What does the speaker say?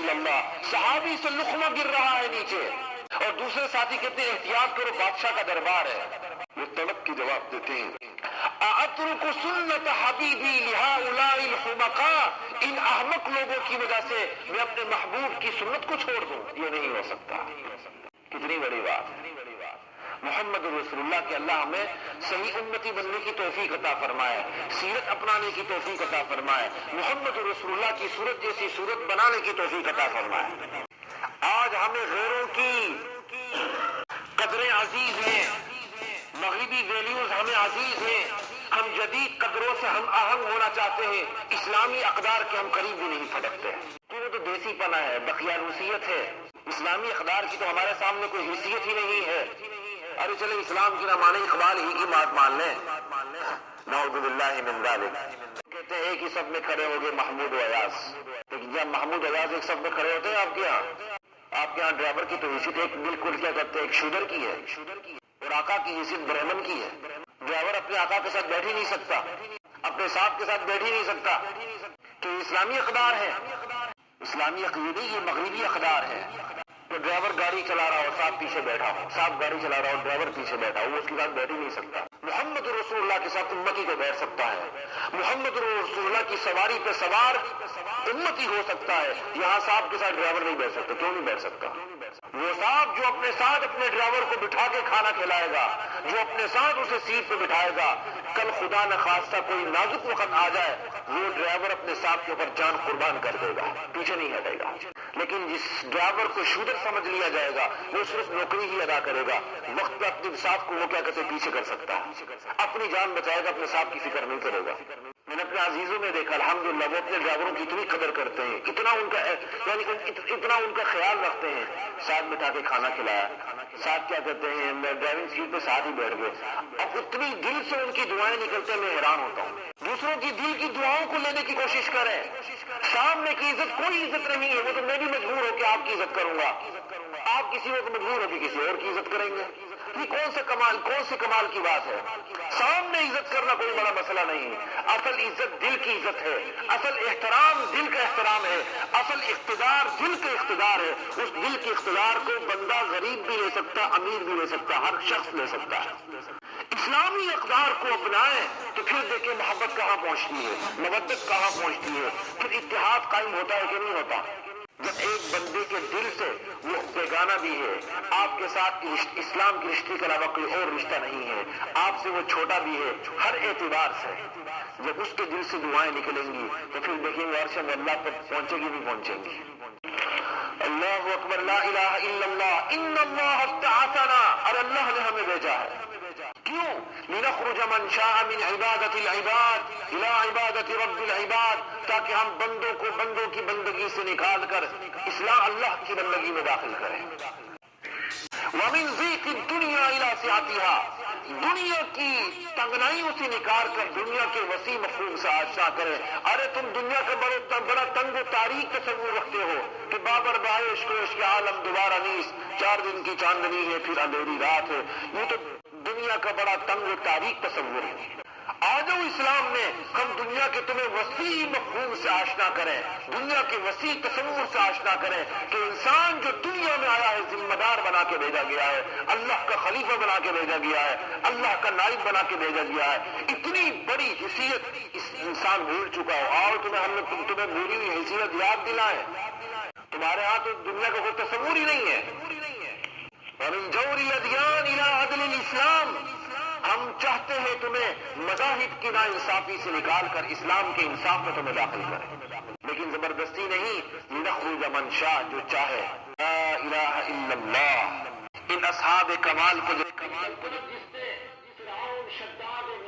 الا اللہ، صحابی سے لقمہ گر رہا ہے نیچے، اور دوسرے ساتھی کہتے ہیں احتیاط کرو بادشاہ کا دربار ہے۔ وہ تڑپ کے جواب دیتے ہیں اَأَتْرُكُ سُنَّةَ حَبِيبِي لِهَؤُلَاءِ الْحُمَقَاءِ، ان احمق لوگوں کی وجہ سے میں اپنے محبوب کی سنت کو چھوڑ دوں، یہ نہیں ہو سکتا۔ کتنی بڑی بات ہے۔ محمد رسول اللہ کے اللہ ہمیں صحیح امتی بننے کی توفیق عطا فرمائے، سیرت اپنانے کی توفیق عطا فرمائے، محمد رسول اللہ کی صورت جیسی صورت بنانے کی توفیق عطا فرمائے۔ آج ہمیں غیروں کی قدریں عزیز ہیں، مغربی ویلیوز ہمیں عزیز ہیں، ہم جدید قدروں سے ہم آہنگ ہونا چاہتے ہیں، اسلامی اقدار کے ہم قریب بھی نہیں پھٹکتے، کہ وہ تو دیسی پنا ہے، بخیالوسیت ہے، اسلامی اقدار کی تو ہمارے سامنے کوئی حیثیت ہی نہیں ہے۔ ارے چلے اسلام کی نہ مانے اقبال ہی کی بات مان لیں، نعوذ باللہ من ذالک۔ کہتے ہیں ایک ہی سب میں کھڑے ہو گئے محمود و ایاز، لیکن جب محمود ایاز ایک سب میں کھڑے ہوتے ہیں آپ کے یہاں ڈرائیور کی تو حیثیت ایک بالکل کیا کہتے ہیں ایک شودر کی ہے، اور آقا کی حیثیت برہمن کی ہے۔ ڈرائیور اپنے آقا کے ساتھ بیٹھ ہی نہیں سکتا، اپنے صاحب کے ساتھ بیٹھ ہی نہیں سکتا، تو اسلامی اقدار ہے، اسلامی عقیدے یہ مغربی اقدار ہے۔ تو ڈرائیور گاڑی چلا رہا ہو، صاحب پیچھے بیٹھا ہو، صاحب گاڑی چلا رہا ہو، ڈرائیور پیچھے بیٹھا ہو، وہ اس کے ساتھ بیٹھ ہی نہیں سکتا۔ محمد رسول اللہ کے ساتھ امتی کو بیٹھ سکتا ہے، محمد رسول اللہ کی سواری پہ سوار امتی ہو سکتا ہے، یہاں صاحب کے ساتھ ڈرائیور نہیں بیٹھ سکتا۔ کیوں نہیں بیٹھ سکتا؟ وہ صاحب جو اپنے ساتھ اپنے ڈرائیور کو بٹھا کے کھانا کھلائے گا، جو اپنے ساتھ اسے سیٹ پہ بٹھائے گا، کل خدا نخواستہ کوئی نازک وقت آ جائے، وہ ڈرائیور اپنے ساتھ کے اوپر جان قربان کر دے گا، پیچھے نہیں ہٹے گا۔ لیکن جس ڈرائیور کو شودر سمجھ لیا جائے گا، وہ صرف نوکری ہی ادا کرے گا، وقت پہ اپنے ساتھ کو وہ کیا کہتے ہیں پیچھے کر سکتا ہے، اپنی جان بچائے گا، اپنے ساتھ کی فکر نہیں کرے گا۔ میں نے اپنے عزیزوں میں دیکھا الحمدللہ وہ اپنے ڈرائیوروں کی اتنی قدر کرتے ہیں، اتنا ان کا خیال رکھتے ہیں، ساتھ بٹھا کے کھانا کھلایا، ساتھ کیا کہتے ہیں ڈرائیونگ سیٹ پہ ساتھ ہی بیٹھ گئے، اب اتنی دل سے ان کی دعائیں نکلتے ہیں، میں حیران ہوتا ہوں۔ دوسروں کی دل کی دعاؤں کو لینے کی کوشش کریں، سامنے کی عزت کوئی عزت نہیں ہے، وہ تو میں بھی مجبور ہو کے آپ کی عزت کروں گا، آپ کسی اور کو مجبور ہو کے کسی اور کی عزت کریں گے، یہ کون سے کمال کی بات ہے؟ سامنے عزت کرنا کوئی بڑا مسئلہ نہیں، اصل عزت دل کی عزت ہے، اصل احترام دل کا احترام ہے، اصل اقتدار دل کا اقتدار ہے۔ اس دل کے اقتدار کو بندہ غریب بھی لے سکتا، امیر بھی لے سکتا، ہر شخص لے سکتا ہے۔ اسلامی اقدار کو اپنائیں تو پھر دیکھیں محبت کہاں پہنچتی ہے، مودت کہاں پہنچتی ہے، پھر اتحاد قائم ہوتا ہے کہ نہیں ہوتا۔ جب ایک بندے کے دل سے وہ بیگانہ بھی ہے، آپ کے ساتھ اسلام کے رشتے کے علاوہ کوئی اور رشتہ نہیں ہے، آپ سے وہ چھوٹا بھی ہے ہر اعتبار سے، جب اس کے دل سے دعائیں نکلیں گی تو پھر دیکھیں گے عرش اللہ پر پہنچے گی نہیں پہنچیں گی۔ اللہ اکبر، لا الہ الا اللہ، ان اللہ ابتعثنا، اور اللہ نے ہمیں بھیجا ہے۔ کیوں؟ لنخرج من شاء من عبادت العباد الى عبادت رب العباد، تاکہ ہم بندوں کی بندگی سے نکال کر اسلام اللہ کی بندگی میں داخل کریں۔ ومن ضیق الدنیا الى سعتها، دنیا کی تنگنائیوں سے نکال کر دنیا کے وسیع مفہوم سے آشنا کریں۔ ارے تم دنیا کا بڑا تنگ و تاریک تصور رکھتے ہو کہ بابر بائش کوش کے عالم دوبارہ نیست، 4 دن کی چاندنی ہے پھر اندھیری رات ہے، یہ تو دنیا کا بڑا تنگ و تاریک تصور ہے۔ آ جاؤ اسلام میں، ہم دنیا کے تمہیں وسیع مفہوم سے آشنا کریں، دنیا کے وسیع تصور سے آشنا کریں کہ انسان جو دنیا میں آیا ہے ذمہ دار بنا کے بھیجا گیا ہے، اللہ کا خلیفہ بنا کے بھیجا گیا ہے، اللہ کا نائب بنا کے بھیجا گیا ہے۔ اتنی بڑی حیثیت اس انسان بھول چکا ہو، آؤ تمہیں بھولی ہوئی حیثیت یاد دلائیں۔ تمہارے ہاں تو دنیا کا کوئی تصور ہی نہیں ہے۔ وَمِن جَوْرِ الْأَدْيَانِ إِلَىٰ عَدْلِ الْإِسْلَامِ، ہم چاہتے ہیں تمہیں مذاہب کی ناانصافی سے نکال کر اسلام کے انصاف میں تمہیں داخل کریں، لیکن زبردستی نہیں۔ لنخرج من شاء، جو چاہے، لا الہ الا اللہ۔ ان اصحاب کمال کو جو جس نے فرعون، شداد اور